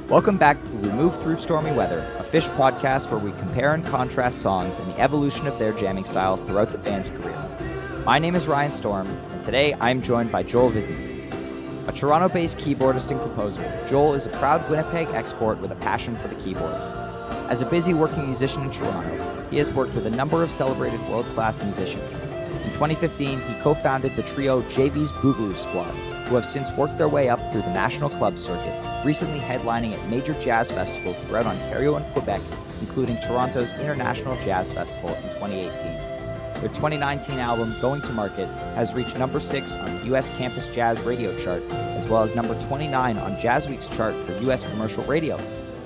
Welcome back to We Move Through Stormy Weather, a Phish podcast where we compare and contrast songs and the evolution of their jamming styles throughout the band's career. My name is Ryan Storm, and today I'm joined by Joel Visentin. A Toronto-based keyboardist and composer, Joel is a proud Winnipeg export with a passion for the keyboards. As a busy working musician in Toronto, he has worked with a number of celebrated world-class musicians. In 2015, he co-founded the trio JV's Boogaloo Squad, who have since worked their way up through the national club circuit, recently headlining at major jazz festivals throughout Ontario and Québec, including Toronto's International Jazz Festival in 2018. Their 2019 album, Going to Market, has reached number 6 on the U.S. Campus Jazz Radio chart, as well as number 29 on JazzWeek's chart for U.S. commercial radio.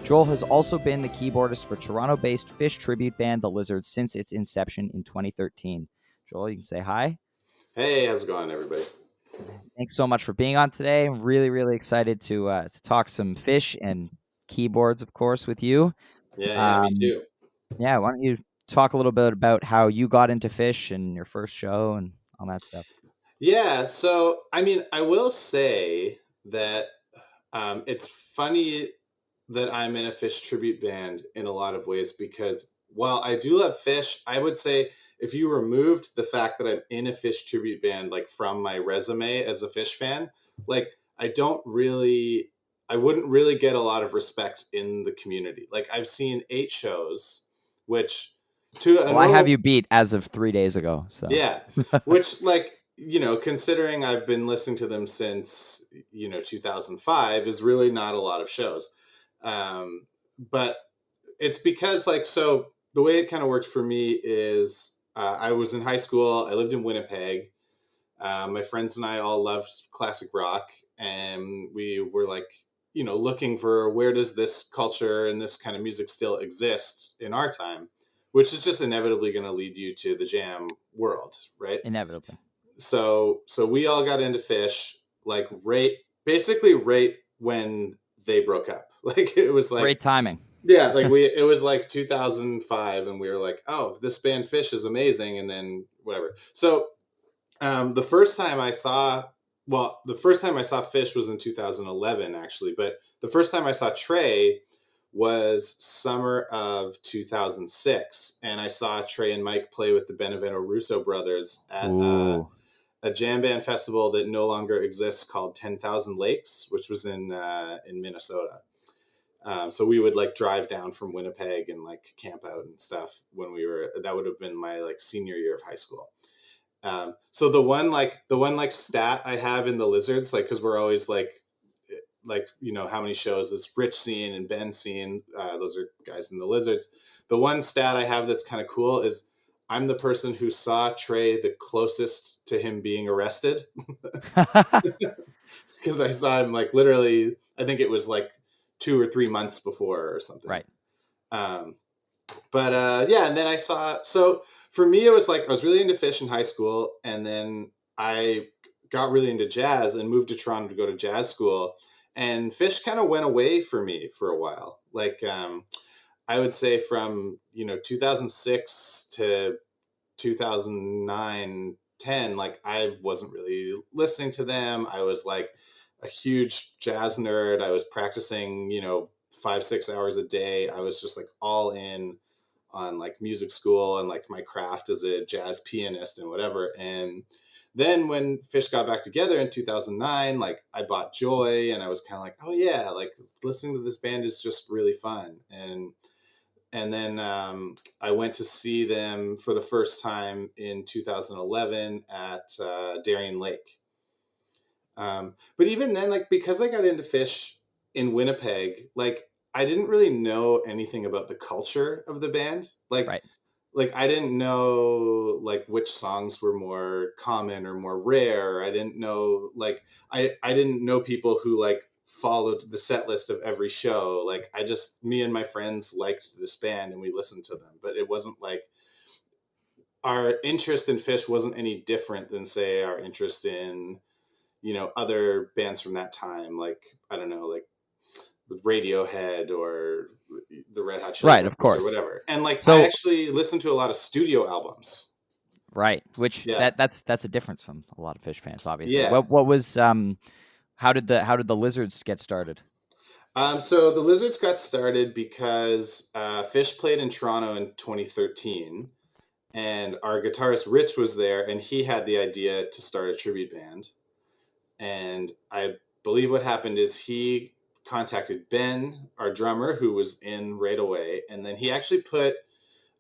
Joel has also been the keyboardist for Toronto-based Phish tribute band The Lizards since its inception in 2013. Joel, you can say hi. Hey, how's it going, everybody? Thanks so much for being on today. I'm really excited to talk some Phish and keyboards, of course, with you. Yeah, me too. Yeah, why don't you talk a little bit about how you got into Phish and your first show and all that stuff? Yeah, so, I will say that it's funny that I'm in a Phish tribute band in a lot of ways because while I do love Phish, I would say if you removed the fact that I'm in a Phish tribute band, like from my resume as a Phish fan, like I wouldn't really get a lot of respect in the community. Like I've seen 8 shows, which I have you beat as of 3 days ago. So yeah, which considering I've been listening to them since 2005 is really not a lot of shows. But it's because so the way it kind of worked for me is I was in high school. I lived in Winnipeg. My friends and I all loved classic rock, and we were looking for where does this culture and this kind of music still exist in our time, which is just inevitably going to lead you to the jam world, right? Inevitably. So we all got into Phish basically right when they broke up. Like it was like great timing. Yeah, it was like 2005, and we were like, oh, this band Phish is amazing, and then whatever. So the first time I saw Phish was in 2011, actually, but the first time I saw Trey was summer of 2006, and I saw Trey and Mike play with the Benevento Russo brothers at a jam band festival that no longer exists called 10,000 Lakes, which was in Minnesota. So we would drive down from Winnipeg and camp out and stuff that would have been my senior year of high school. So the one stat I have in the Lizards, cause we're always how many shows is Rich seen and Ben seen, those are guys in the Lizards. The one stat I have that's kind of cool is I'm the person who saw Trey the closest to him being arrested. Cause I saw him literally, I think it was 2 or 3 months before or something. Right. And then so for me, it was I was really into Phish in high school, and then I got really into jazz and moved to Toronto to go to jazz school, and Phish kind of went away for me for a while. I would say from, 2006 to 2009, 10, I wasn't really listening to them. I was a huge jazz nerd. I was practicing, 5-6 hours a day. I was just all in on music school and my craft as a jazz pianist and whatever. And then when Phish got back together in 2009, I bought Joy, and I was kind of oh yeah, listening to this band is just really fun. And then I went to see them for the first time in 2011 at Darien Lake. But even then, because I got into Phish in Winnipeg, I didn't really know anything about the culture of the band. Right. I didn't know which songs were more common or more rare. I didn't know I didn't know people who followed the set list of every show. Me and my friends liked this band and we listened to them, but it wasn't our interest in Phish wasn't any different than say our interest in other bands from that time, I don't know, Radiohead or the Red Hot Chili Right, Peppers of course, or whatever. And I actually listened to a lot of studio albums. Right, which that's a difference from a lot of Phish fans, obviously. Yeah. What was how did the Lizards get started? So the Lizards got started because Phish played in Toronto in 2013, and our guitarist Rich was there, and he had the idea to start a tribute band. And I believe what happened is he contacted Ben, our drummer, who was in right away, and then he actually put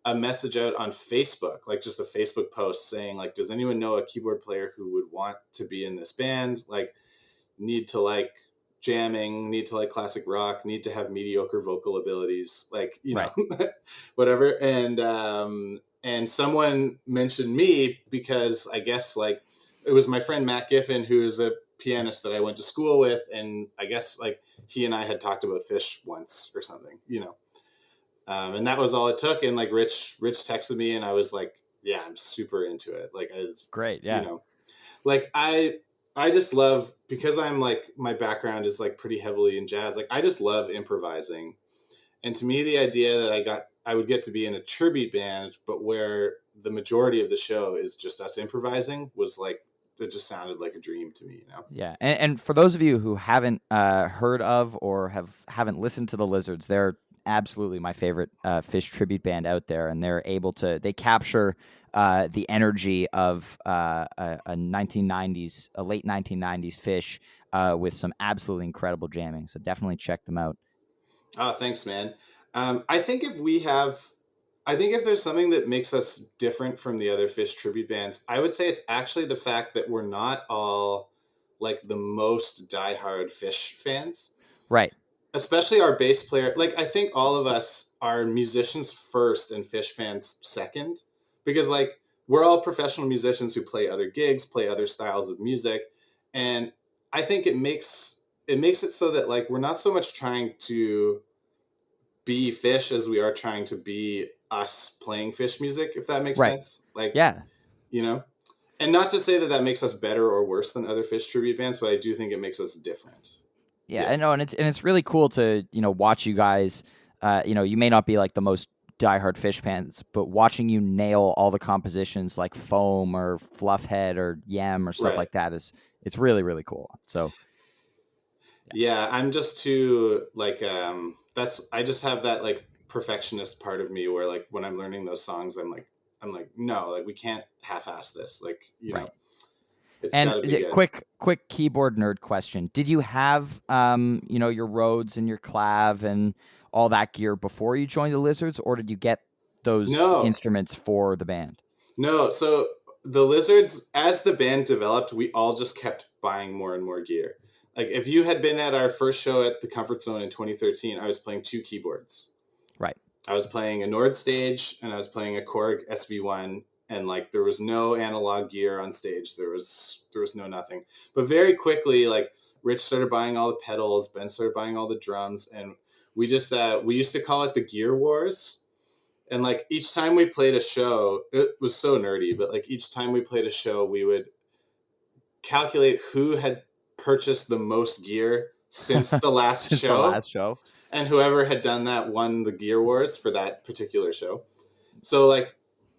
a message out on Facebook, like just a Facebook post saying, like, does anyone know a keyboard player who would want to be in this band? Like, need to like jamming, need to like classic rock, need to have mediocre vocal abilities, like, Right. whatever. And someone mentioned me because I guess like it was my friend Matt Giffen, who is a pianist that I went to school with, and I guess like he and I had talked about Phish once or something, and that was all it took. And like Rich texted me, and I was like, yeah, I'm super into it. Like Great. Yeah. Like I just love, because I'm like, my background is like pretty heavily in jazz. Like I just love improvising. And to me, the idea that I would get to be in a tribute band, but where the majority of the show is just us improvising, was like, it just sounded like a dream to me, Yeah, and for those of you who haven't heard of or haven't listened to the Lizards, they're absolutely my favorite Phish tribute band out there, and they capture the energy of a late 1990s Phish with some absolutely incredible jamming. So definitely check them out. Oh, thanks, man. I think if there's something that makes us different from the other Phish tribute bands, I would say it's actually the fact that we're not all like the most diehard Phish fans. Right. Especially our bass player. Like, I think all of us are musicians first and Phish fans second, because like we're all professional musicians who play other gigs, play other styles of music. And I think it makes it so that like we're not so much trying to be Phish as we are trying to be us playing Phish music, if that makes sense. Like, yeah. And not to say that that makes us better or worse than other Phish tribute bands, but I do think it makes us different. Yeah, I know, and it's really cool to watch you guys. You may not be like the most diehard Phish fans, but watching you nail all the compositions like Foam or Fluffhead or Yem or stuff like that it's really, really cool. So yeah, I'm just too like I just have that like perfectionist part of me where like when I'm learning those songs, I'm like no, like we can't half-ass this, like it's and gotta be good. quick keyboard nerd question: did you have your Rhodes and your clav and all that gear before you joined the Lizards, or did you get those instruments for the band? No, so the Lizards, as the band developed, we all just kept buying more and more gear. Like if you had been at our first show at the Comfort Zone in 2013, I was playing 2 keyboards. Right. I was playing a Nord stage and I was playing a Korg SV1, and like there was no analog gear on stage. There was no nothing. But very quickly, like Rich started buying all the pedals, Ben started buying all the drums, and we just we used to call it the Gear Wars. And like each time we played a show, it was so nerdy, but like each time we played a show, we would calculate who had purchased the most gear since the last show. And whoever had done that won the Gear Wars for that particular show. So like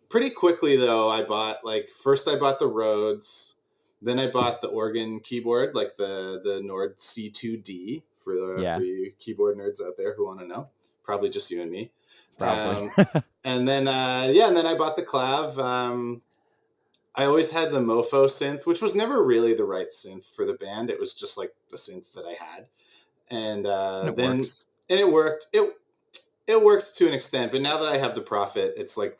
pretty quickly though, I bought the Rhodes, then I bought the organ keyboard, like the Nord C2D for you keyboard nerds out there who want to know. Probably just you and me. Probably. And then and then I bought the clav. I always had the Mofo synth, which was never really the right synth for the band. It was just like the synth that I had. And it worked. It worked to an extent, but now that I have the Prophet, it's like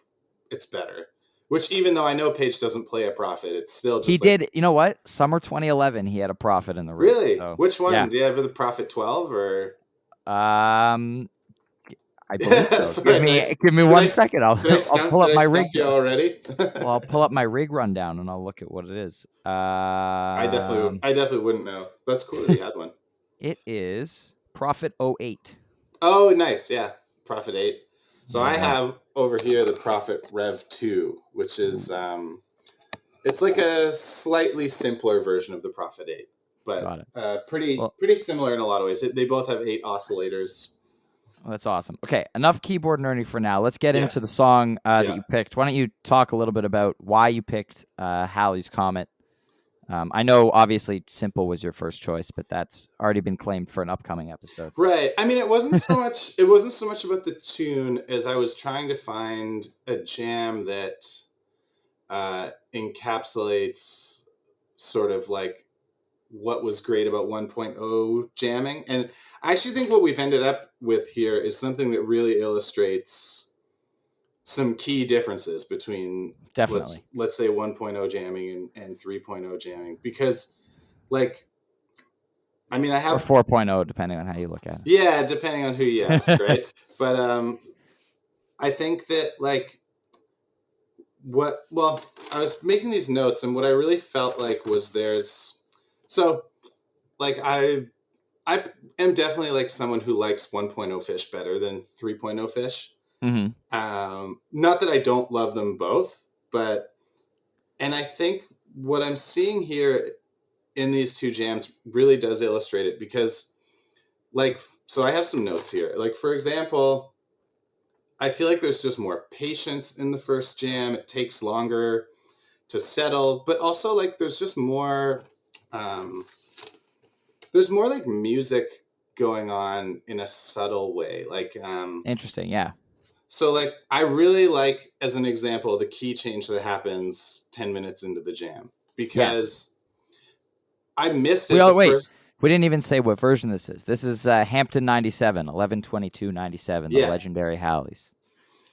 it's better. Which, even though I know Page doesn't play a Prophet, it's still just did. You know what? Summer 2011, he had a Prophet in the rig. Really? So, which one? Yeah. Do you have the Prophet 12 or? I believe so. Sorry, give me 1 second. I'll pull up my rig. Already? Well, I'll pull up my rig rundown and I'll look at what it is. I definitely wouldn't know. That's cool that you had one. It is Prophet 08. Oh, nice. Yeah, Prophet 8. So I have over here the Prophet Rev 2, which is it's like a slightly simpler version of the Prophet 8, but pretty similar in a lot of ways. They both have 8 oscillators. Well, that's awesome. Okay, enough keyboard nerding for now. Let's get into the song that you picked. Why don't you talk a little bit about why you picked Halley's Comet I know obviously Simple was your first choice, but that's already been claimed for an upcoming episode. Right. I mean, it wasn't so much about the tune as I was trying to find a jam that encapsulates sort of like what was great about 1.0 jamming. And I actually think what we've ended up with here is something that really illustrates some key differences between Definitely. let's say 1.0 jamming and 3.0 jamming, because like I mean I Or have 4.0, depending on how you look at yeah, depending on who you ask, it. right? But I think that like I was making these notes, and what I really felt like was so like I am definitely like someone who likes 1.0 Phish better than 3.0 Phish. Mm-hmm. Not that I don't love them both, and I think what I'm seeing here in these two jams really does illustrate it, because so I have some notes here. Like, for example, I feel like there's just more patience in the first jam. It takes longer to settle, but also like um, there's more like music going on in a subtle way. Interesting. Yeah. So like I really like, as an example, the key change that happens 10 minutes into the jam, Yes. because I missed it the Wait. first. We didn't even say what version this is. This is Hampton 97, 11/22/97, the Yeah, legendary Halleys.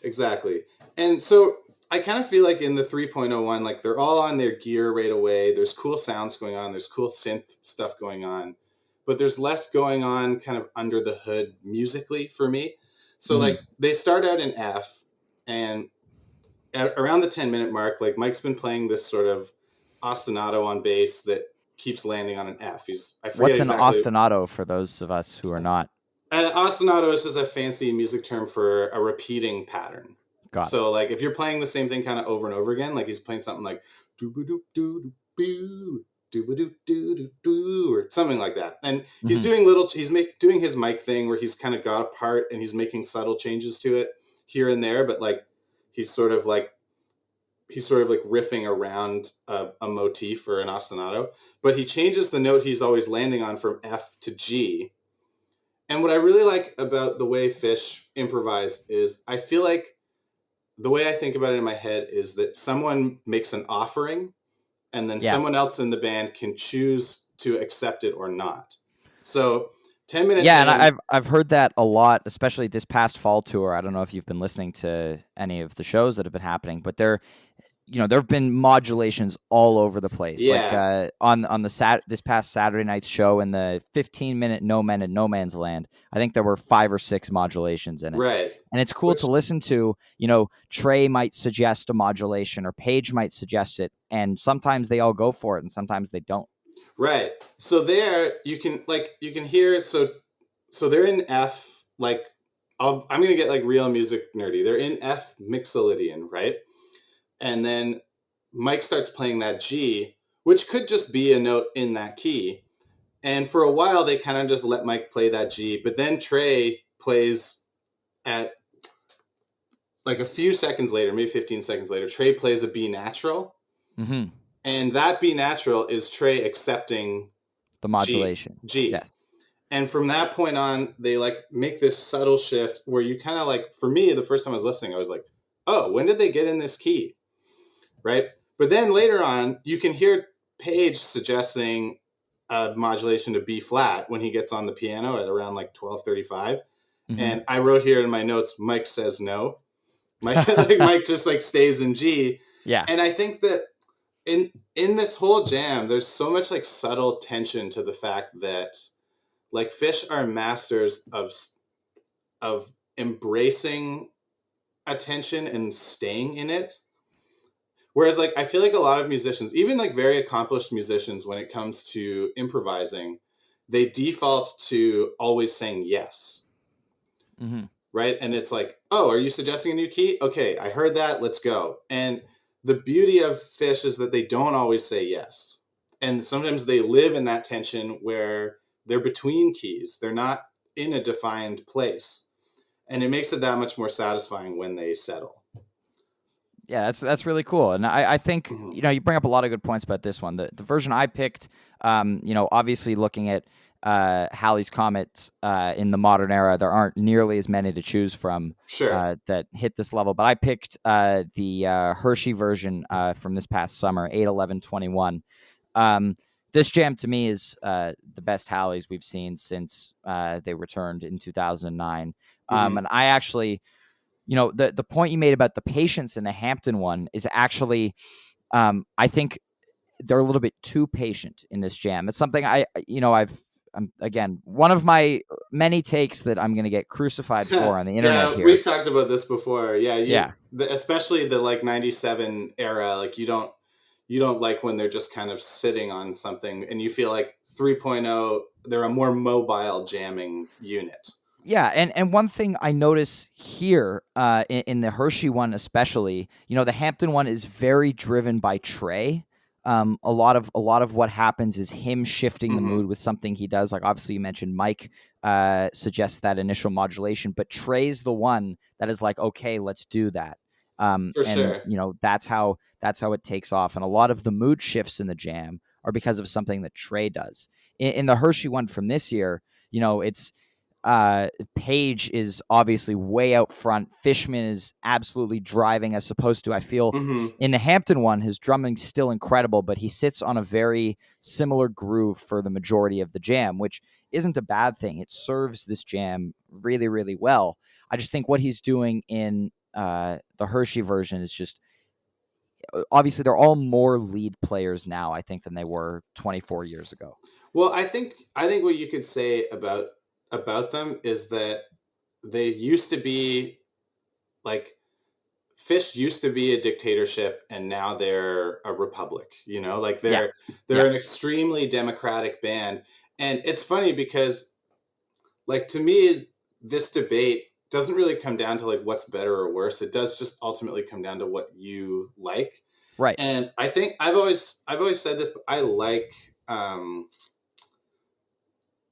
exactly. And so I kind of feel like in the 3.01, like they're all on their gear right away. There's cool sounds going on. There's cool synth stuff going on, but there's less going on kind of under the hood musically for me. So Mm-hmm. like they start out in F, and around the 10-minute mark, like Mike's been playing this sort of ostinato on bass that keeps landing on an F. I forget What's an exactly. ostinato for those of us who are not? Ostinato is just a fancy music term for a repeating pattern. Got it. So like if you're playing the same thing kind of over and over again, like he's playing something like doo doo doo doo doo doo doo doo, or something like that, and he's Mm-hmm. doing doing his mic thing where he's kind of got a part and he's making subtle changes to it here and there, but like he's sort of like riffing around a motif or an ostinato, but he changes the note he's always landing on from F to G. And what I really like about the way Phish improvise is I feel like the way I think about it in my head is that someone makes an offering, and then Yeah. someone else in the band can choose to accept it or not. So 10 minutes Yeah, and in. I've heard that a lot, especially this past fall tour. I don't know if you've been listening to any of the shows that have been happening, but there have been modulations all over the place. Like Yeah, on the this past Saturday night's show in the 15-minute No Men in No Man's Land, I think there were 5 or 6 modulations in it. right. And it's cool to Which listen to. Trey might suggest a modulation or Paige might suggest it, and sometimes they all go for it and sometimes they don't. Right. So there you can hear, so they're in F, like I'm gonna get like real music nerdy. They're in F mixolydian, right? And then Mike starts playing that G, which could just be a note in that key. And for a while they kind of just let Mike play that G, but then Trey plays at like a few seconds later, maybe 15 seconds later, Trey plays a B natural. Mm-hmm. And that B natural is Trey accepting The G. modulation. G. Yes. And from that point on, they like make this subtle shift where you kind of like, for me, the first time I was listening, I was like, oh, when did they get in this key? Right. But then later on, you can hear Paige suggesting a modulation to B flat when he gets on the piano at around like 12:35. Mm-hmm. And I wrote here in my notes, Mike says no. Mike just like stays in G. Yeah. And I think that in this whole jam, there's so much like subtle tension to the fact that like Phish are masters of embracing attention and staying in it. Whereas like I feel like a lot of musicians, even like very accomplished musicians, when it comes to improvising, they default to always saying yes. Mm-hmm. Right. And it's like, oh, are you suggesting a new key? Okay, I heard that. Let's go. And the beauty of Phish is that they don't always say yes. And sometimes they live in that tension where they're between keys. They're not in a defined place. And it makes it that much more satisfying when they settle. Yeah, that's really cool. And I think, Mhm. you bring up a lot of good points about this one. The version I picked, obviously looking at Halley's Comets in the modern era, there aren't nearly as many to choose from Sure. that hit this level. But I picked the Hershey version from this past summer, 8/11/21. This jam to me is the best Halley's we've seen since they returned in 2009. Mhm. And I actually, the point you made about the patience in the Hampton one is actually, I think they're a little bit too patient in this jam. It's something again, one of my many takes that I'm going to get crucified for on the internet Yeah, here. we've talked about this before. Yeah, Yeah. especially the like 97 era, like you don't like when they're just kind of sitting on something and you feel like 3.0 they're a more mobile jamming unit. Yeah, and one thing I notice here in the Hershey one especially, the Hampton one is very driven by Trey. A lot of what happens is him shifting the Mhm. mood with something he does. Like obviously you mentioned Mike suggests that initial modulation, but Trey's the one that is like, okay, let's do that. For And sure. that's how it takes off. And a lot of the mood shifts in the jam are because of something that Trey does. In the Hershey one from this year, it's Page is obviously way out front. Fishman is absolutely driving as supposed to. I feel Mhm. in the Hampton one, his drumming's still incredible, but he sits on a very similar groove for the majority of the jam, which isn't a bad thing. It serves this jam really, really well. I just think what he's doing in the Hershey version is just obviously they're all more lead players now, I think, than they were 24 years ago. Well, I think what you could say about them is that they used to be like Fish used to be a dictatorship and now they're a republic, like Yeah. they're Yeah. an extremely democratic band. And it's funny because like to me this debate doesn't really come down to like what's better or worse. It does just ultimately come down to what you like. Right. And I think I've always said this, but um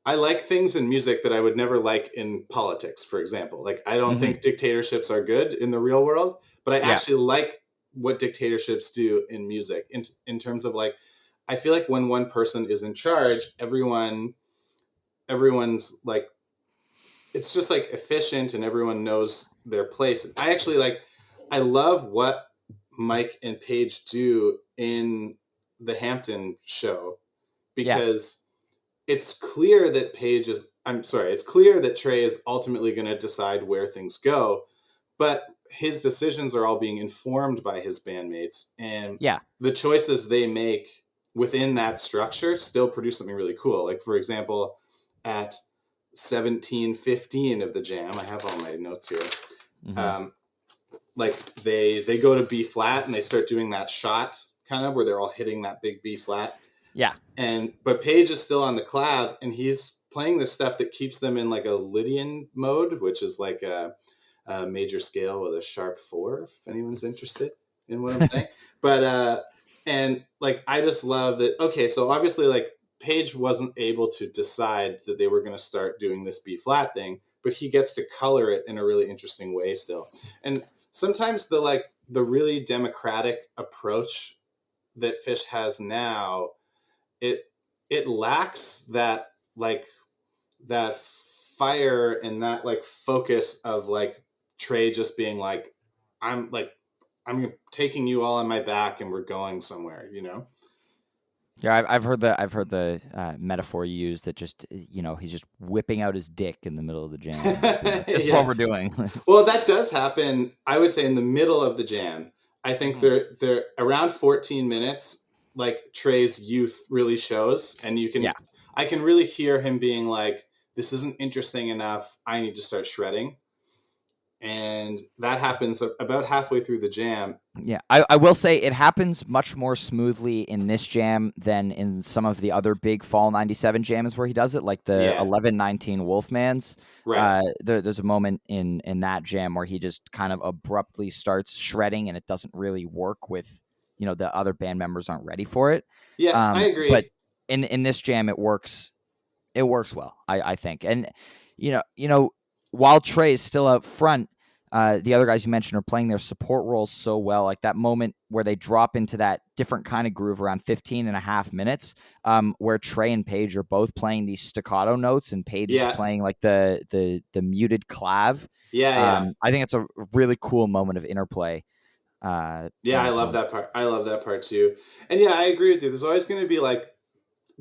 I like things in music that I would never like in politics, for example. Like, I don't Hmm. think dictatorships are good in the real world, but I Yeah. actually like what dictatorships do in music in terms of like, I feel like when one person is in charge, everyone's like, it's just like efficient and everyone knows their place. I love what Mike and Paige do in the Hampton show Yeah. because it's clear that it's clear that Trey is ultimately going to decide where things go, but his decisions are all being informed by his bandmates, and Yeah. the choices they make within that structure still produce something really cool. Like, for example, at 17:15 of the jam, I have all my notes here. Hmm. Um, like they go to B flat and they start doing that shot kind of where they're all hitting that big B flat, Yeah. but Page is still on the clav and he's playing this stuff that keeps them in like a Lydian mode, which is like a major scale with a sharp 4, if anyone's interested in what I'm saying. But and like I just love that. Okay, so obviously like Page wasn't able to decide that they were going to start doing this B flat thing, but he gets to color it in a really interesting way still. And sometimes the really democratic approach that Fish has now, it it lacks like that fire and that like focus of like Trey just being I'm like I'm taking you all on my back and we're going somewhere. Yeah, I've heard the metaphor used that just he's just whipping out his dick in the middle of the jam and just being like, "This is what Yeah. we're doing." Well, that does happen. I would say in the middle of the jam. I think Hmm. they're around 14 minutes. Like Trey's youth really shows, and Yeah, I can really hear him being like, "This isn't interesting enough. I need to start shredding." And that happens about halfway through the jam. yeah. I will say it happens much more smoothly in this jam than in some of the other big Fall '97 jams where he does it, like the Yeah, 11/19 Wolfman's. right. There's a moment in that jam where he just kind of abruptly starts shredding, and it doesn't really work with the other band members aren't ready for it. Yeah, I But agree. in this jam, it works. It works well, I think. And you know, while Trey is still out front, the other guys you mentioned are playing their support roles so well. Like that moment where they drop into that different kind of groove around 15 and a half minutes, where Trey and Paige are both playing these staccato notes and Paige is playing like the muted clav. I think it's a really cool moment of interplay. I love that part. I love that part too. And I agree with you. There's always going to be like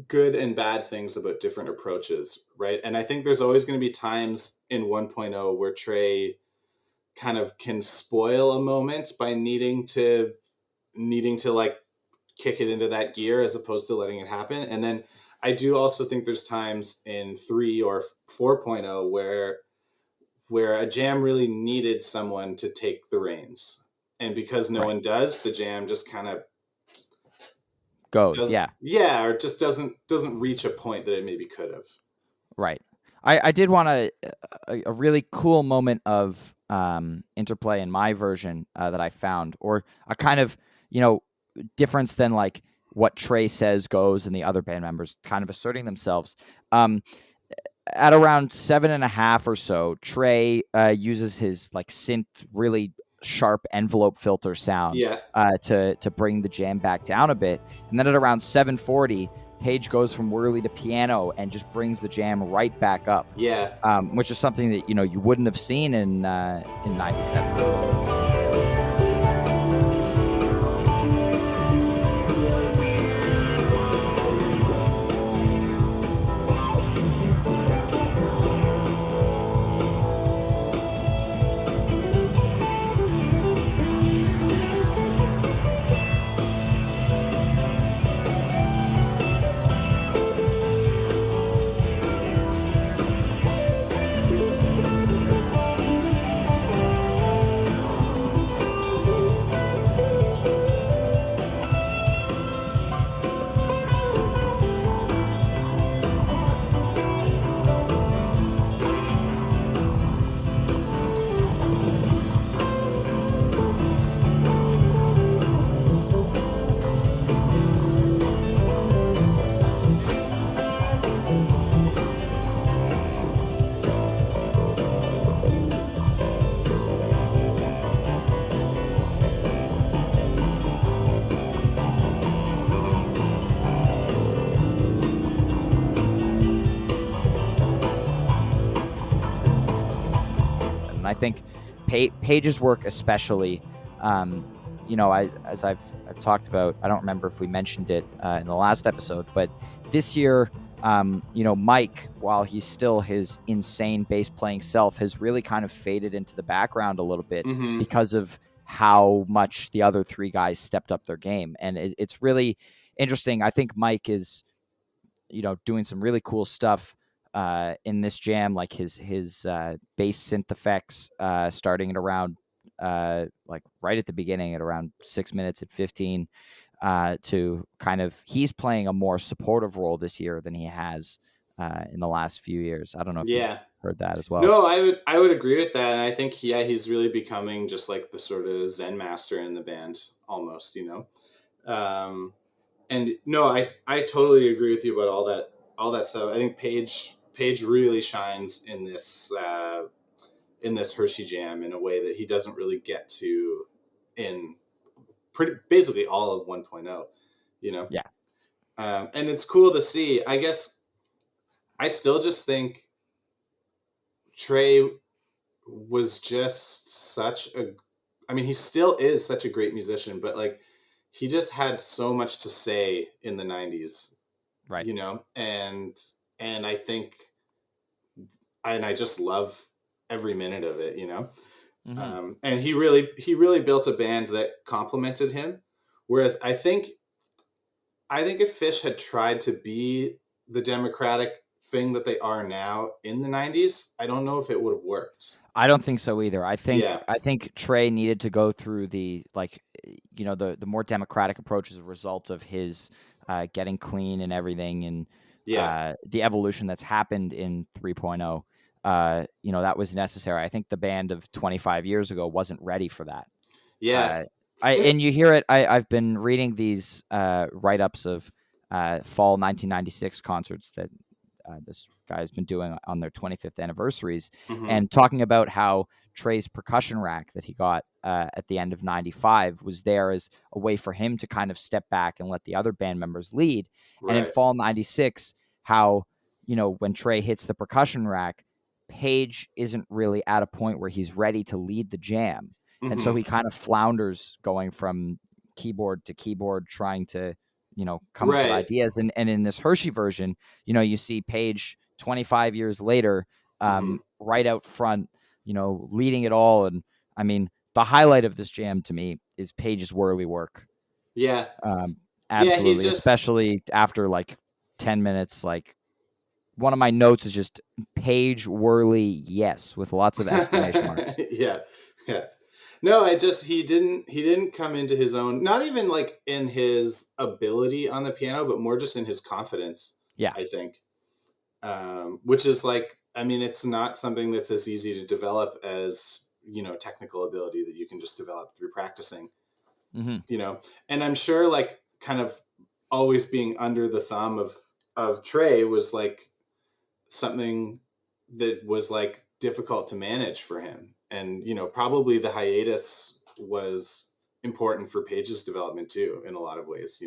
good and bad things about different approaches, right? And I think there's always going to be times in 1.0 where Trey kind of can spoil a moment by needing to like kick it into that gear as opposed to letting it happen. And then I do also think there's times in 3 or 4.0 where a jam really needed someone to take the reins. And because no one does, the jam just kind of goes, or just doesn't reach a point that it maybe could have. Right. I did want a really cool moment of interplay in my version that I found, or a kind of, difference than like what Trey says goes and the other band members kind of asserting themselves. At around 7.5 or so, Trey uses his like synth really sharp envelope filter sound to bring the jam back down a bit. And then at around 7:40, Paige goes from whirly to piano and just brings the jam right back up. Which is something that you wouldn't have seen in '97. I think Paige's work especially, as I've talked about, I don't remember if we mentioned it in the last episode, but this year, Mike, while he's still his insane bass playing self, has really kind of faded into the background a little bit because of how much the other 3 guys stepped up their game. And it's really interesting. I think Mike is, doing some really cool stuff in this jam, like his bass synth effects starting at around like right at the beginning at around 6 minutes at 15 to kind of, he's playing a more supportive role this year than he has in the last few years. I don't know if you've heard that as well. No, I would agree with that. And I think, he's really becoming just like the sort of Zen master in the band almost, and no, I totally agree with you about all that stuff. I think Paige really shines in this Hershey jam in a way that he doesn't really get to in basically all of 1.0, and it's cool to see. I guess I still just think Trey was just he still is such a great musician, but like he just had so much to say in the 90s, right? And I think, and I just love every minute of it, and he really built a band that complemented him. Whereas I think if Phish had tried to be the democratic thing that they are now in the 90s, I don't know if it would have worked. I don't think so either. I think Trey needed to go through the the more democratic approach as a result of his getting clean and everything, and the evolution that's happened in 3.0. That was necessary. I think the band of 25 years ago wasn't ready for that. And you hear it. I've been reading these write-ups of fall 1996 concerts that this guy's been doing on their 25th anniversaries, Mm-hmm. and talking about how Trey's percussion rack that he got at the end of 95 was there as a way for him to kind of step back and let the other band members lead. Right. And in fall 96, how, when Trey hits the percussion rack, Page isn't really at a point where he's ready to lead the jam. Mm-hmm. And so he kind of flounders going from keyboard to keyboard, trying to, come up with ideas. And in this Hershey version, you see Page 25 years later, right out front, leading it all. And I mean, the highlight of this jam to me is Page's whirly work. Yeah. Absolutely. Especially after like 10 minutes, like one of my notes is just Page whirly, yes, with lots of exclamation marks. Yeah. No, he didn't come into his own, not even like in his ability on the piano, but more just in his confidence. Yeah. I think. Which is like, I mean, it's not something that's as easy to develop as, technical ability that you can just develop through practicing, and I'm sure like kind of always being under the thumb of Trey was like something that was like difficult to manage for him. And, probably the hiatus was important for Page's development too, in a lot of ways,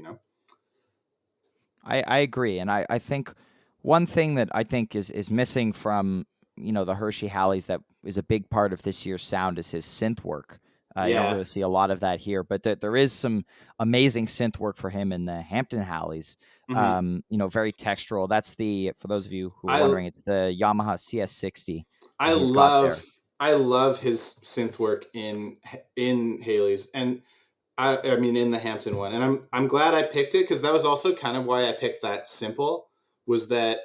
I agree. And I think one thing that I think is missing from, the Hershey Halleys that is a big part of this year's sound is his synth work. You don't really see a lot of that here, but there is some amazing synth work for him in the Hampton Halleys. Mm-hmm. Very textural. That's for those of you who are wondering, it's the Yamaha CS60. I love his synth work in Halley's, and I mean in the Hampton one, and I'm glad I picked it, because that was also kind of why I picked that simple, was that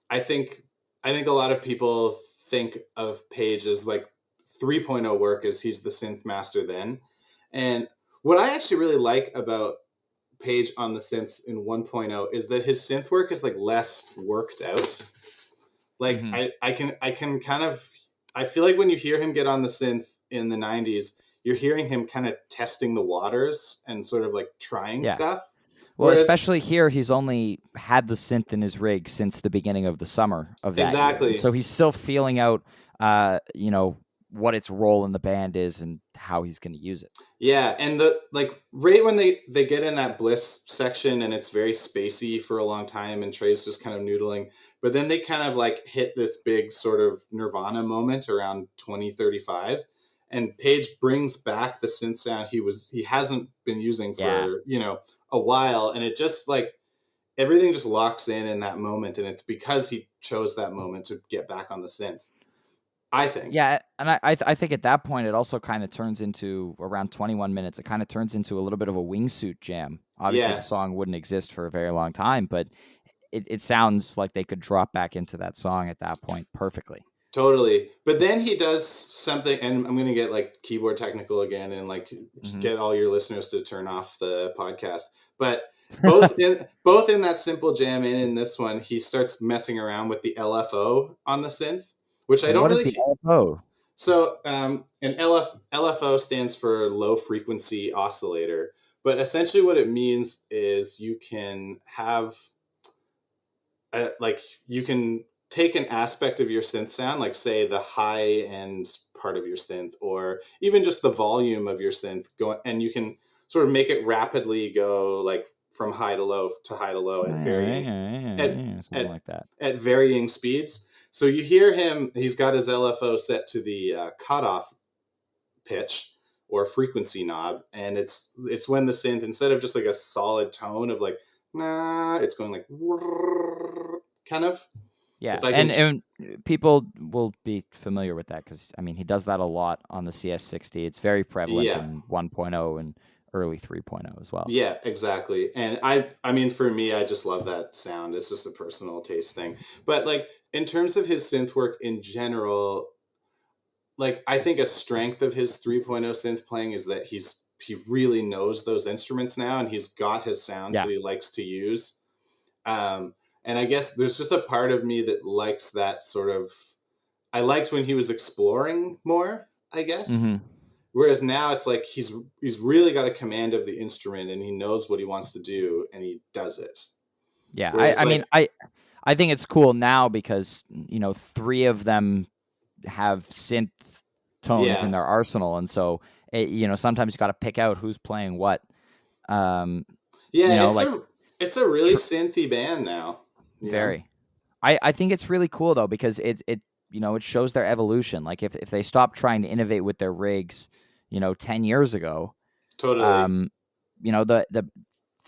I think a lot of people think of Page as like 3.0 work, as he's the synth master then. And what I actually really like about Page on the synths in 1.0 is that his synth work is like less worked out. Like I can kind of, I feel like when you hear him get on the synth in the 90s, you're hearing him kind of testing the waters and sort of like trying stuff. Well, especially here, he's only had the synth in his rig since the beginning of the summer of that year. So he's still feeling out, what its role in the band is and how he's going to use it. Yeah, and right when they get in that Bliss section, and it's very spacey for a long time, and Trey's just kind of noodling, but then they kind of like hit this big sort of Nirvana moment around 2035, and Page brings back the synth sound he hasn't been using for a while, and it just like everything just locks in that moment, and it's because he chose that moment to get back on the synth, I think. Yeah, and I think at that point it also kind of turns into, around 21 minutes, it kind of turns into a little bit of a wingsuit jam. Obviously, the song wouldn't exist for a very long time, but it sounds like they could drop back into that song at that point perfectly. Totally. But then he does something, and I'm going to get like keyboard technical again and like get all your listeners to turn off the podcast. But both in that simple jam and in this one, he starts messing around with the LFO on the synth, which I don't really. What is the LFO? So an LFO stands for low frequency oscillator, but essentially what it means is you can have you can take an aspect of your synth sound, like say the high end part of your synth, or even just the volume of your synth, and you can sort of make it rapidly go like from high to low at varying speeds. So you hear him, he's got his LFO set to the cutoff pitch or frequency knob, and it's when the synth, instead of just like a solid tone of like nah, it's going like kind of. Yeah, and people will be familiar with that because, I mean, he does that a lot on the CS60. It's very prevalent in 1.0 and early 3.0 as well. Yeah, exactly. And I mean, for me, I just love that sound. It's just a personal taste thing. But like in terms of his synth work in general, like I think a strength of his 3.0 synth playing is that he really knows those instruments now, and he's got his sounds that he likes to use. And I guess there's just a part of me that likes that sort of. I liked when he was exploring more, I guess. Mm-hmm. Whereas now it's like he's really got a command of the instrument, and he knows what he wants to do, and he does it. Yeah, I mean, I think it's cool now because, three of them have synth tones in their arsenal. And so, sometimes you got to pick out who's playing what. It's a really synthy band now. Very. I think it's really cool though, because it shows their evolution. Like if they stopped trying to innovate with their rigs, 10 years ago, totally.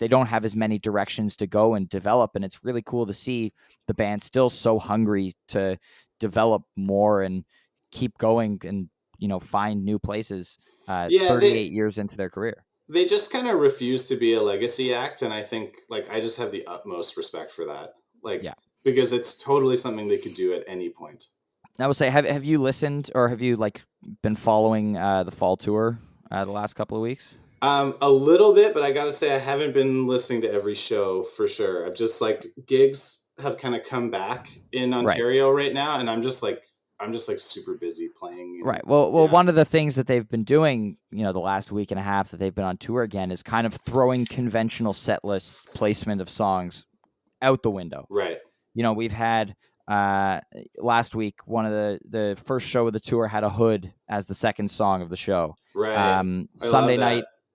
They don't have as many directions to go and develop, and it's really cool to see the band still so hungry to develop more and keep going and find new places 38 years into their career. They just kind of refuse to be a legacy act, and I think I just have the utmost respect for that. Because it's totally something they could do at any point. I will say, have you listened or have you been following the fall tour the last couple of weeks? A little bit, but I gotta say I haven't been listening to every show for sure. I've just gigs have kind of come back in Ontario right now, and I'm just super busy playing. Right. Well, one of the things that they've been doing, the last week and a half that they've been on tour again, is kind of throwing conventional set list placement of songs out the window. Right. We've had last week, one of the first show of the tour had a Hood as the second song of the show. Right.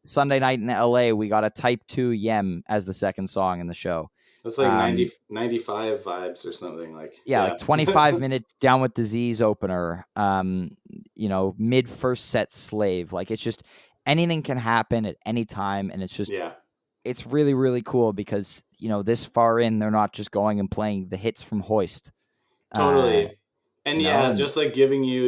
Sunday night in LA, we got a Type 2 Yem as the second song in the show. That's 95 vibes or something 25-minute Down with Disease opener. Mid first set Slave. It's just anything can happen at any time, and it's just it's really, really cool because this far in, they're not just going and playing the hits from Hoist. Totally. And just giving you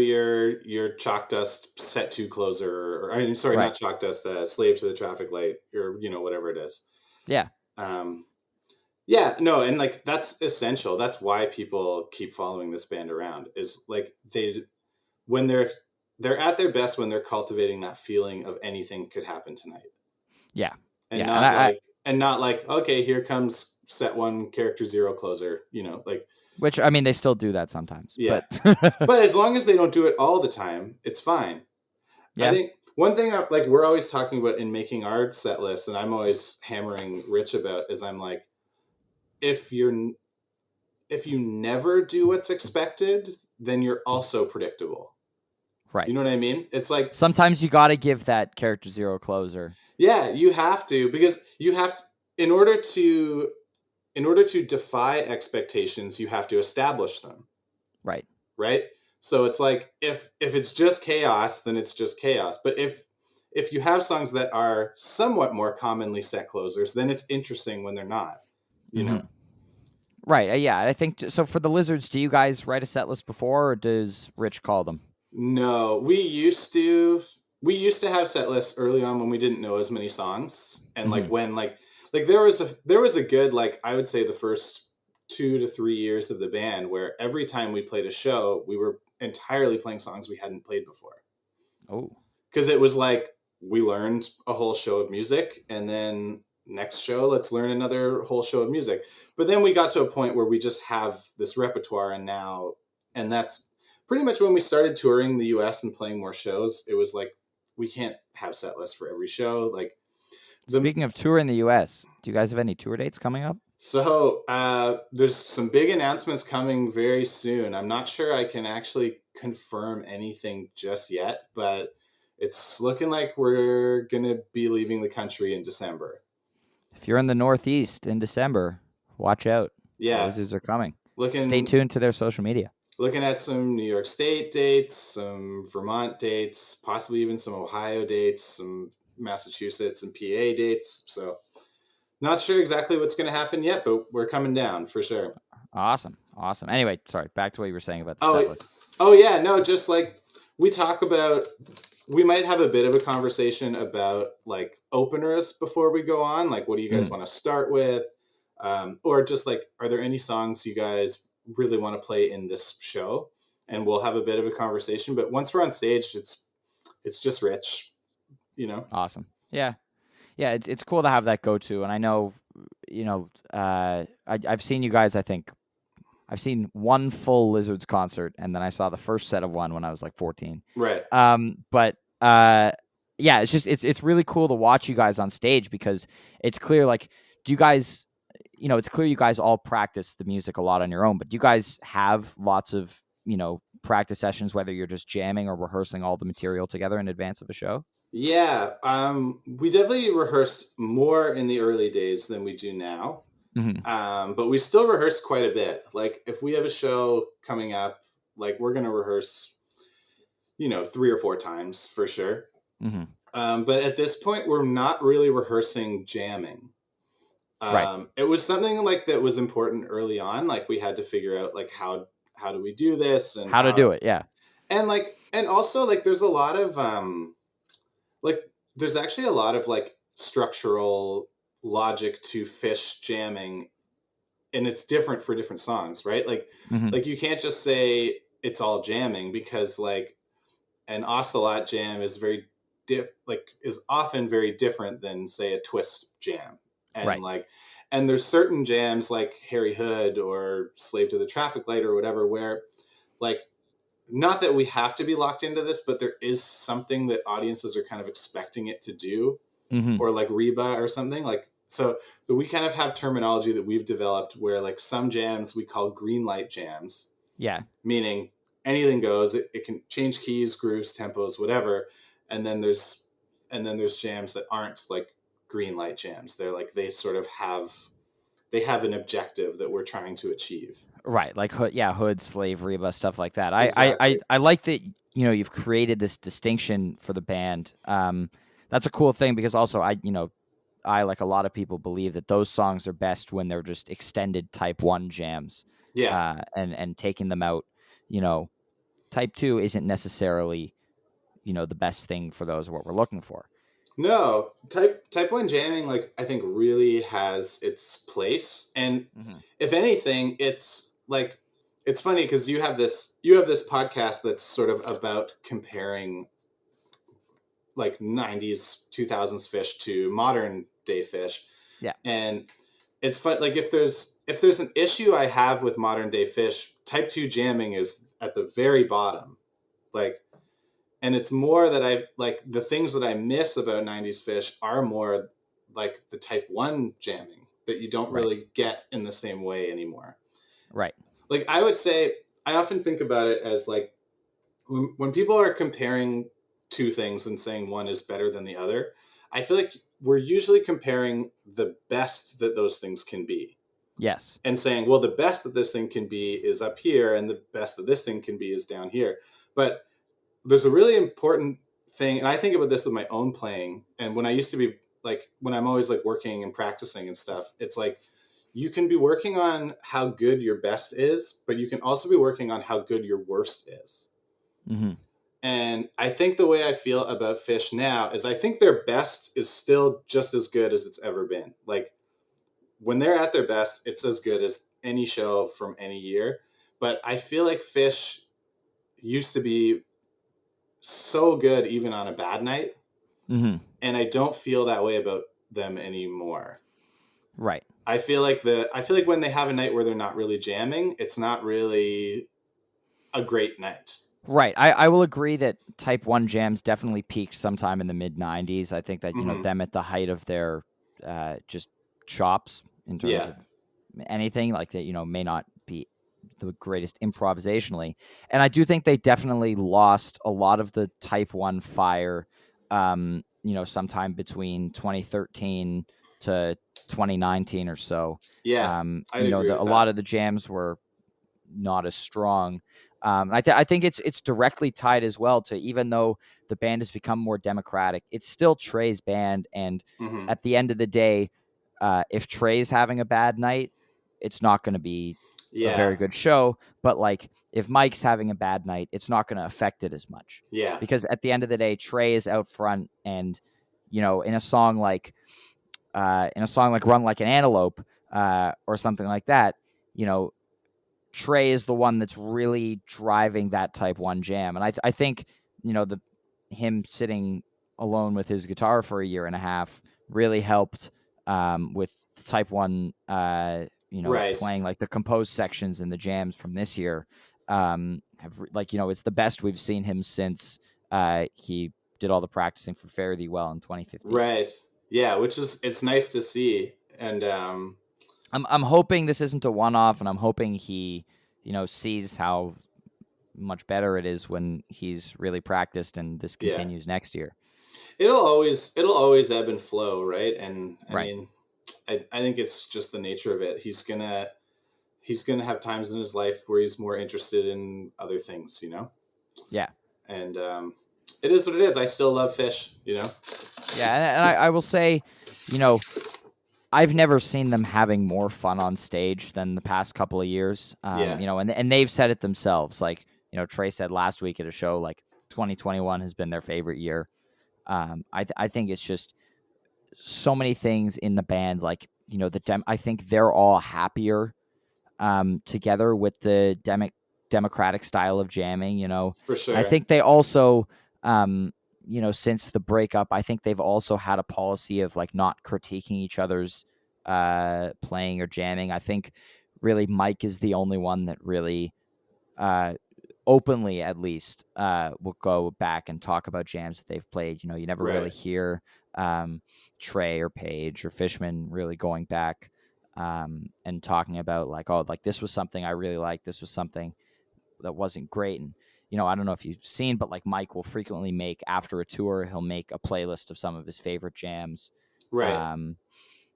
your Chalk Dust set 2 closer, or I'm sorry, not Chalk Dust, Slave to the Traffic Light, or whatever it is. Yeah. No, and that's essential. That's why people keep following this band around. Is when they're at their best when they're cultivating that feeling of anything could happen tonight. Yeah. And not okay, here comes set 1 character 0 closer. Which, I mean, they still do that sometimes. Yeah. But as long as they don't do it all the time, it's fine. Yeah. I think one thing we're always talking about in making our set list, and I'm always hammering Rich about, is I'm if you never do what's expected, then you're also predictable. Right. You know what I mean? It's sometimes you got to give that character 0 closer. Yeah, you have to, because you have to, in order to defy expectations, you have to establish them. Right. Right. So it's if it's just chaos, then it's just chaos. But if you have songs that are somewhat more commonly set closers, then it's interesting when they're not. You know. Right. Yeah. I think so. For the Lizards, do you guys write a set list before, or does Rich call them? No, we used to have set lists early on when we didn't know as many songs, and when there was a good I would say the first 2 to 3 years of the band where every time we played a show, we were entirely playing songs we hadn't played before. Oh, because it was we learned a whole show of music, and then next show, let's learn another whole show of music. But then we got to a point where we just have this repertoire, and that's pretty much when we started touring the US and playing more shows. It was we can't have set lists for every show. Speaking of touring the US, do you guys have any tour dates coming up? So there's some big announcements coming very soon. I'm not sure I can actually confirm anything just yet, but it's looking like we're going to be leaving the country in December. If you're in the Northeast in December, watch out. Yeah. The Lizards are coming. Stay tuned to their social media. Looking at some New York State dates, some Vermont dates, possibly even some Ohio dates, some Massachusetts and PA dates. So not sure exactly what's going to happen yet, but we're coming down for sure. Awesome. Anyway, sorry, back to what you were saying about the set list. Oh yeah, no, just we talk about, we might have a bit of a conversation about openers before we go on. What do you guys want to start with? Or just are there any songs you guys really want to play in this show? And we'll have a bit of a conversation. But once we're on stage, it's just Rich, Awesome. Yeah. Yeah. It's cool to have that go-to. And I know, I've seen you guys, I think I've seen one full Lizards concert, and then I saw the first set of one when I was 14. Right. But yeah, it's just, it's really cool to watch you guys on stage, because it's clear, do you guys, it's clear you guys all practice the music a lot on your own, but do you guys have lots of, practice sessions, whether you're just jamming or rehearsing all the material together in advance of a show? Yeah, we definitely rehearsed more in the early days than we do now. Mm-hmm. But we still rehearse quite a bit. Like if we have a show coming up, like we're going to rehearse, 3 or 4 times for sure. Mm-hmm. But at this point, we're not really rehearsing jamming. Right. It was something like that was important early on. Like we had to figure out like how do we do this and How to do it. Yeah. and also like there's a lot of like there's actually a lot of like structural logic to Phish jamming, and it's different for different songs, right? Mm-hmm. Like you can't just say it's all jamming, because like an ocelot jam is is often very different than say a twist jam. And Right. like and there's certain jams like Harry Hood or Slave to the Traffic Light or whatever, where like, not that we have to be locked into this, but there is something that audiences are kind of expecting it to do. Mm-hmm. Or like Reba or something like so we kind of have terminology that we've developed where like some jams we call green light jams. Yeah. Meaning anything goes. It can change keys, grooves, tempos, whatever. And then there's jams that aren't like green light jams. They're like they have an objective that we're trying to achieve. Right. Like Hood, Slave, Reba, stuff like that. Exactly. I like that, you've created this distinction for the band. That's a cool thing, because also I, like a lot of people, believe that those songs are best when they're just extended type 1 jams. Yeah. And taking them out, type 2 isn't necessarily, the best thing for those, what we're looking for. No, type 1 jamming, like I think really has its place. And if anything, it's like it's funny because you have this podcast that's sort of about comparing like 90s 2000s Phish to modern day Phish. Yeah. And it's fun, like if there's an issue I have with modern day Phish, type 2 jamming is at the very bottom. Like, and it's more that I like the things that I miss about 90s Phish are more like the type 1 jamming that you don't really get in the same way anymore. Right. Like I would say, I often think about it as like when people are comparing two things and saying one is better than the other, I feel like we're usually comparing the best that those things can be. Yes. And saying, well, the best that this thing can be is up here, and the best that this thing can be is down here. But there's a really important thing, and I think about this with my own playing, and when I used to be like, when I'm always like working and practicing and stuff, it's like you can be working on how good your best is, but you can also be working on how good your worst is. Mm-hmm. And I think the way I feel about Phish now is I think their best is still just as good as it's ever been. Like when they're at their best, it's as good as any show from any year. But I feel like Phish used to be so good even on a bad night. Mm-hmm. And I don't feel that way about them anymore. Right. I feel like when they have a night where they're not really jamming, it's not really a great night. Right. I will agree that type 1 jams definitely peaked sometime in the mid 90s. I think that, them at the height of their just chops in terms of anything like that, may not be the greatest improvisationally. And I do think they definitely lost a lot of the type 1 fire, sometime between 2013 to 2019 or so. Yeah. I agree with a lot of the jams were not as strong. I think it's directly tied as well to, even though the band has become more democratic, it's still Trey's band. And at the end of the day, if Trey's having a bad night, it's not going to be a very good show. But like if Mike's having a bad night, it's not going to affect it as much. Yeah. Because at the end of the day, Trey is out front, and in a song like Run Like an Antelope, or something like that, Trey is the one that's really driving that type 1 jam. And I think, him sitting alone with his guitar for a year and a half really helped with type 1, playing like the composed sections in the jams from this year. It's the best we've seen him since he did all the practicing for Fare Thee Well in 2015. Right. Yeah, it's nice to see. And I'm hoping this isn't a one-off, and I'm hoping he, sees how much better it is when he's really practiced, and this Yeah. continues next year. It'll always ebb and flow, right? And I Right. mean, I think it's just the nature of it. He's gonna have times in his life where he's more interested in other things, Yeah. And it is what it is. I still love Phish, Yeah, and I will say, I've never seen them having more fun on stage than the past couple of years. Yeah. And they've said it themselves. Like, Trey said last week at a show, like 2021 has been their favorite year. I think it's just so many things in the band. Like, I think they're all happier together with the democratic style of jamming. For I sure. think they also, since the breakup, I think they've also had a policy of like not critiquing each other's playing or jamming. I think really Mike is the only one that really openly, at least, will go back and talk about jams that they've played. You never really Right. hear Trey or Paige or Fishman really going back and talking about like, oh, like this was something I really liked. This was something that wasn't great. And I don't know if you've seen, but like Mike will frequently make, after a tour, he'll make a playlist of some of his favorite jams. Right.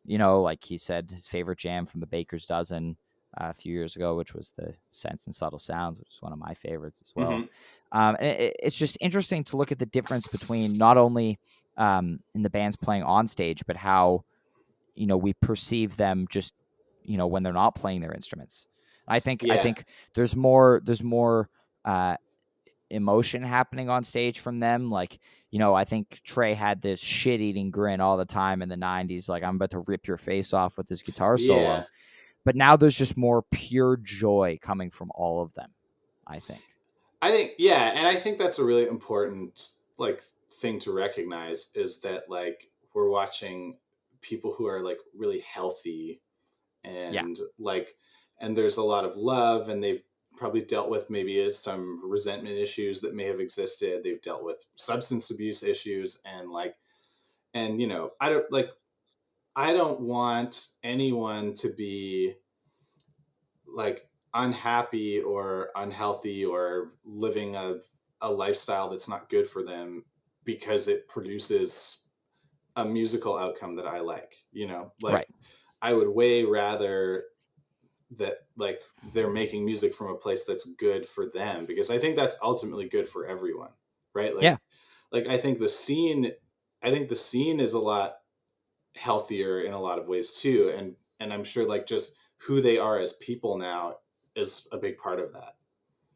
Like he said, his favorite jam from the Baker's Dozen a few years ago, which was the Sense and Subtle Sounds, which is one of my favorites as well. And it's just interesting to look at the difference between not only in the bands playing on stage, but how we perceive them just when they're not playing their instruments. I think there's more emotion happening on stage from them. Like, I think Trey had this shit-eating grin all the time in the 90s, like, I'm about to rip your face off with this guitar solo. Yeah. But now there's just more pure joy coming from all of them, I think. And I think that's a really important like thing to recognize, is that like we're watching people who are like really healthy and like, and there's a lot of love, and they've probably dealt with maybe some resentment issues that may have existed. They've dealt with substance abuse issues, and like, and I don't want anyone to be like unhappy or unhealthy or living a lifestyle that's not good for them because it produces a musical outcome that I like, like Right. I would way rather that like they're making music from a place that's good for them, because I think that's ultimately good for everyone, right? Yeah. Like I think the scene is a lot healthier in a lot of ways too, and I'm sure like just who they are as people now is a big part of that.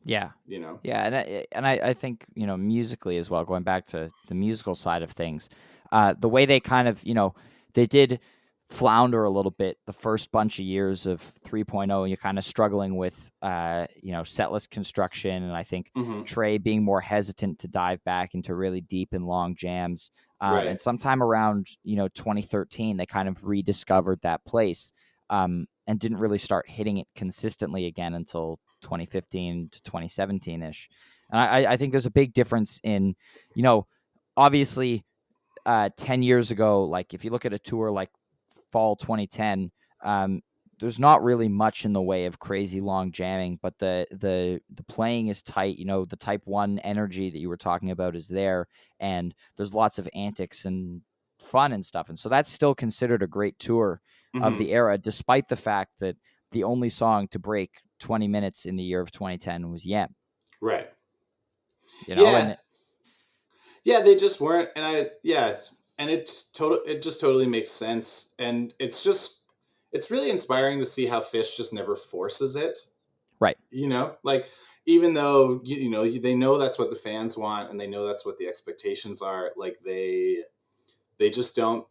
Yeah. You know? Yeah, I think, musically as well, going back to the musical side of things, the way they kind of, they did flounder a little bit the first bunch of years of 3.0, and you're kind of struggling with, setlist construction, and I think Mm-hmm. Trey being more hesitant to dive back into really deep and long jams. Right. And sometime around, 2013, they kind of rediscovered that place, and didn't really start hitting it consistently again until 2015 to 2017 ish. And I think there's a big difference in, obviously, 10 years ago, like if you look at a tour like fall 2010, there's not really much in the way of crazy long jamming, but the playing is tight. The type 1 energy that you were talking about is there, and there's lots of antics and fun and stuff. And so that's still considered a great tour of the era, despite the fact that the only song to break 20 minutes in the year of 2010 was Yem. Right. And yeah, they just weren't, and it just totally makes sense, and it's really inspiring to see how Phish just never forces it. Right. Like even though they know that's what the fans want, and they know that's what the expectations are, like they just don't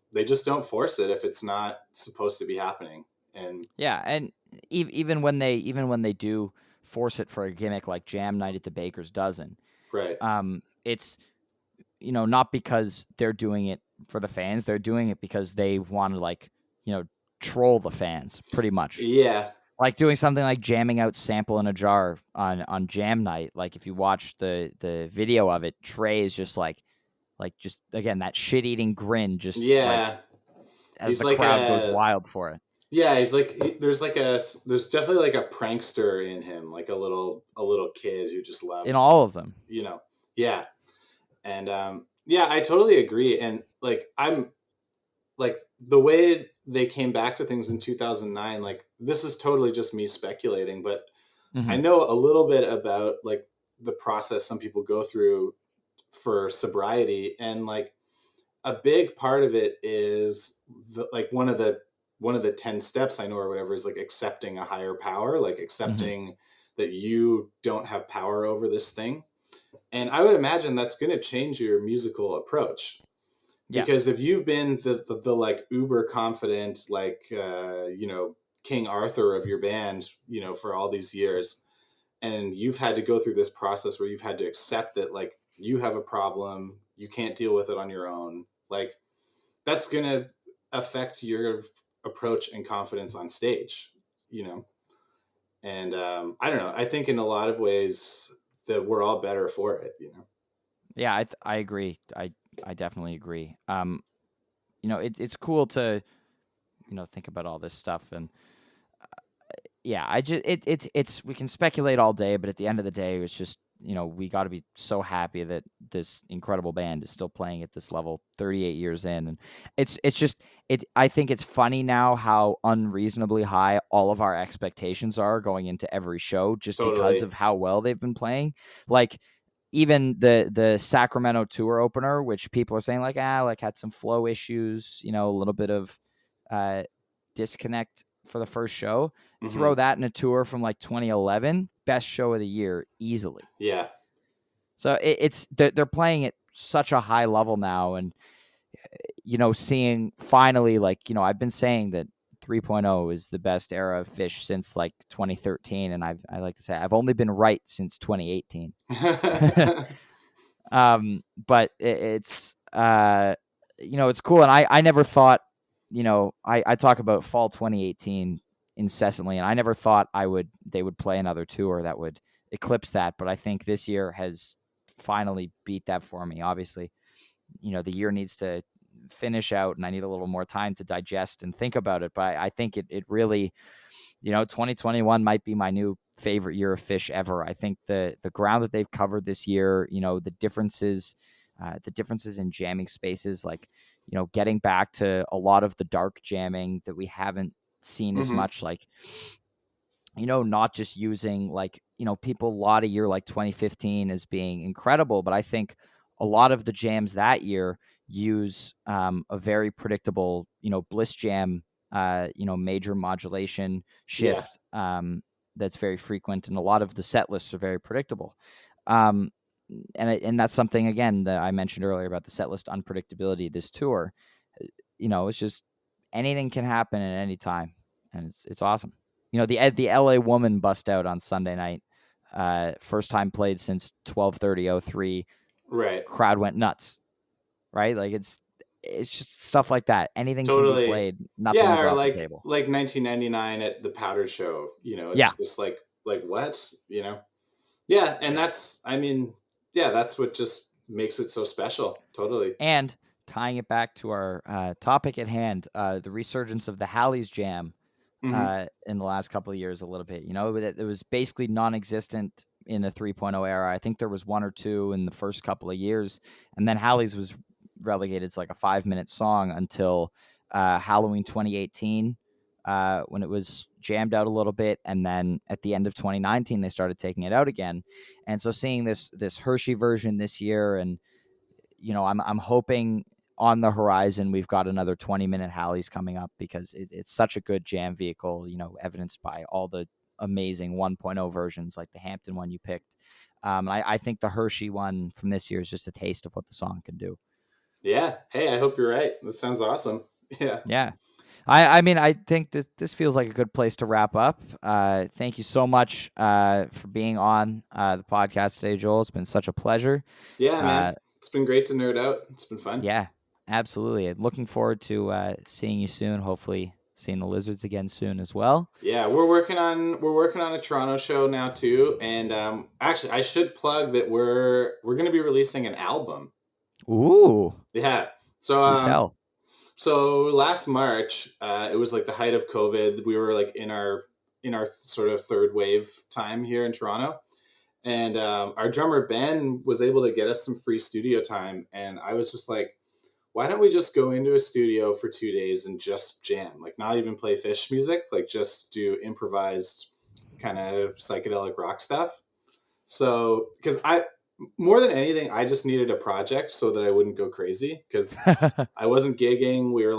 force it if it's not supposed to be happening. And yeah, and even when they do force it for a gimmick like Jam Night at the Baker's Dozen, right. It's not because they're doing it for the fans. They're doing it because they want to like troll the fans, pretty much. Yeah. Like doing something like jamming out Sample in a Jar on Jam Night. Like if you watch the video of it, Trey is just like just again that shit-eating grin, just Yeah. like as He's the like crowd goes wild for it. Yeah, he's like there's definitely like a prankster in him, like a little kid who just in loves, all of them. you know. Yeah. And yeah, I totally agree. And like I'm like the way they came back to things in 2009, like this is totally just me speculating, but I Hmm. know a little bit about like the process some people go through for sobriety, and like a big part of it is like one of the 10 steps I know or whatever is like accepting a higher power, like Hmm. accepting that you don't have power over this thing. And I would imagine that's going to change your musical approach, Yeah. because if you've been the like uber confident, like King Arthur of your band, for all these years, and you've had to go through this process where you've had to accept that like you have a problem, you can't deal with it on your own, like that's going to affect your approach and confidence on stage, you know. And I don't know, I think in a lot of ways that we're all better for it. Yeah, I agree. I definitely agree. It's cool to think about all this stuff, and yeah, I just it's we can speculate all day, but at the end of the day, it's just we got to be so happy that this incredible band is still playing at this level 38 years in, and it's just I think it's funny now how unreasonably high all of our expectations are going into every show just because Totally. of how well they've been playing. Like even the Sacramento tour opener, which people are saying like had some flow issues, a little bit of uh disconnect for the first show. Throw Hmm. that in a tour from like 2011, best show of the year easily. Yeah. So it's they're playing at such a high level now, and seeing finally, like, I've been saying that 3.0 is the best era of Phish since like 2013, and I like to say I've only been right since 2018. But it's cool, and I never thought, I talk about fall 2018 incessantly, and I never thought they would play another tour that would eclipse that, but I think this year has finally beat that for me. Obviously, the year needs to finish out, and I need a little more time to digest and think about it, but I think it really, 2021 might be my new favorite year of Phish ever. I think the ground that they've covered this year, the differences in jamming spaces, like, getting back to a lot of the dark jamming that we haven't seen as Hmm. much, like, not just using, like, people laud a year like 2015 as being incredible, but I think a lot of the jams that year use a very predictable, bliss jam, major modulation Yeah. shift, that's very frequent, and a lot of the set lists are very predictable. Um, and that's something, again, that I mentioned earlier about the set list unpredictability this tour. It's just anything can happen at any time, and it's awesome. The LA Woman bust out on Sunday night. First time played since 12/30/03. Right. Crowd went nuts, right? Like it's just stuff like that. Anything can be Totally. played. Nothing's Yeah, or off the like table. 1999 at the Powder Show. It's Yeah, just like what? Yeah, and yeah. that's, I mean, yeah, that's what just makes it so special. Totally. And tying it back to our topic at hand, the resurgence of the Halley's Jam Hmm. in the last couple of years a little bit. It was basically non-existent in the 3.0 era. I think there was one or two in the first couple of years, and then Halley's was relegated to like a 5-minute song until Halloween 2018, when it was jammed out a little bit, and then at the end of 2019 they started taking it out again. And so seeing this Hershey version this year, and I'm hoping on the horizon we've got another 20-minute Halley's coming up, because it's such a good jam vehicle, evidenced by all the amazing 1.0 versions, like the Hampton one you picked. I think the Hershey one from this year is just a taste of what the song can do. Yeah. Hey, I hope you're right. That sounds awesome. Yeah. Yeah. I mean, I think this feels like a good place to wrap up. Thank you so much for being on the podcast today, Joel. It's been such a pleasure. Yeah, man. Uh, It's been great to nerd out. It's been fun. Yeah, absolutely. And looking forward to seeing you soon. Hopefully, seeing the lizards again soon as well. Yeah, we're working on a Toronto show now too, and actually, I should plug that we're going to be releasing an album. Ooh, Yeah. So do tell. So last March, it was like the height of COVID. We were like in our sort of third wave time here in Toronto, and our drummer Ben was able to get us some free studio time, and I was just like, why don't we just go into a studio for 2 days and just jam, like not even play Phish music, like just do improvised kind of psychedelic rock stuff. So because I more than anything, I just needed a project so that I wouldn't go crazy, because I wasn't gigging. We were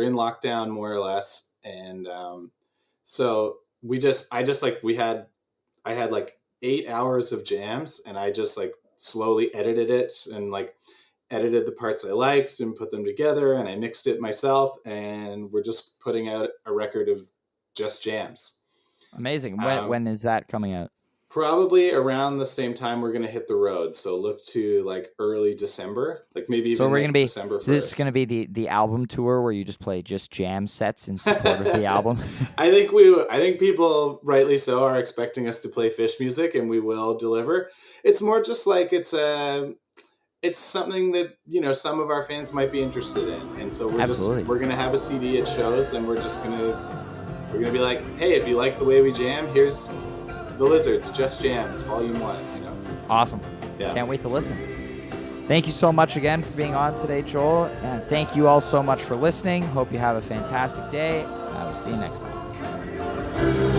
in lockdown more or less. And so I had like 8 hours of jams, and I just like slowly edited it and like edited the parts I liked and put them together, and I mixed it myself. And we're just putting out a record of just jams. Amazing. When is that coming out? Probably around the same time we're going to hit the road. So look to like early December, like maybe even like December 1st. This is going to be the album tour where you just play just jam sets in support of the album. I think people rightly so are expecting us to play Phish music, and we will deliver. It's more just like it's something that, you know, some of our fans might be interested in. And so we're going to have a CD at shows, and we're going to be like, hey, if you like the way we jam, here's The Lizards, Just Jams, Volume 1, you know. Awesome. Yeah. Can't wait to listen. Thank you so much again for being on today, Joel. And thank you all so much for listening. Hope you have a fantastic day. I will see you next time.